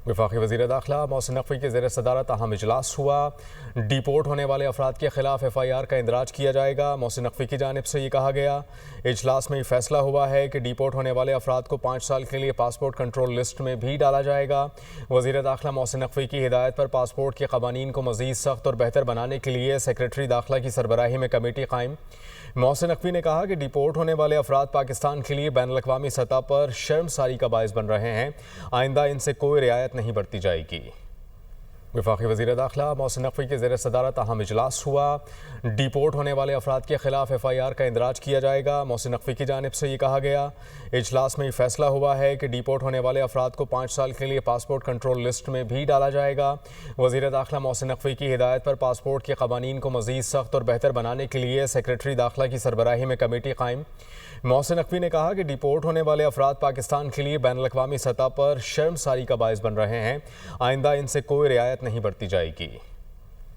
वफाकी वज़ीर दाखिला मोहसिन नकवी के ज़ेर सदारत अहम इजलास हुआ। डिपोर्ट होने वाले अफराद के खिलाफ FIR का इंदराज किया जाएगा। मोहसिन नकवी की जानिब से ये कहा गया। इजलास में ये फैसला हुआ है कि डिपोर्ट होने वाले अफराद को 5 साल के लिए पासपोर्ट कंट्रोल लिस्ट में भी डाला जाएगा। वज़ीर दाखिला मोहसिन नकवी की हिदायत पर पासपोर्ट के क़वानीन को मज़ीद सख्त और बेहतर बनाने के लिए सेक्रेटरी दाखिला की सरबराही में कमेटी कायम। मोहसिन नकवी ने कहा कि डिपोर्ट होने वाले अफराद पाकिस्तान के लिए बैनुल-अक़वामी सतह पर शर्मसारी का बाइस बन रहे हैं। आइंदा इनसे कोई रियायत नहीं बरती जाएगी। वफाकी वज़ीर दाखिला मोहसिन नकवी के ज़ेर सदारत अहम इजलास हुआ। डिपोर्ट होने वाले अफराद के खिलाफ FIR का इंदराज किया जाएगा। मोहसिन नकवी की जानिब से ये कहा गया। इजलास में ये फैसला हुआ है कि डिपोर्ट होने वाले अफराद को 5 साल के लिए पासपोर्ट कंट्रोल लिस्ट में भी डाला जाएगा। वज़ीर दाखिला मोहसिन नकवी की हिदायत पर पासपोर्ट के क़वानीन को मज़ीद सख्त और बेहतर बनाने के लिए सेक्रेटरी दाखिला की सरबराही में कमेटी कायम। मोहसिन नकवी ने कहा कि डिपोर्ट होने वाले अफराद पाकिस्तान के लिए बैनुल-अक़वामी सतह पर शर्मसारी का बाइस बन रहे हैं। आइंदा इनसे कोई रियायत नहीं बरती जाएगी।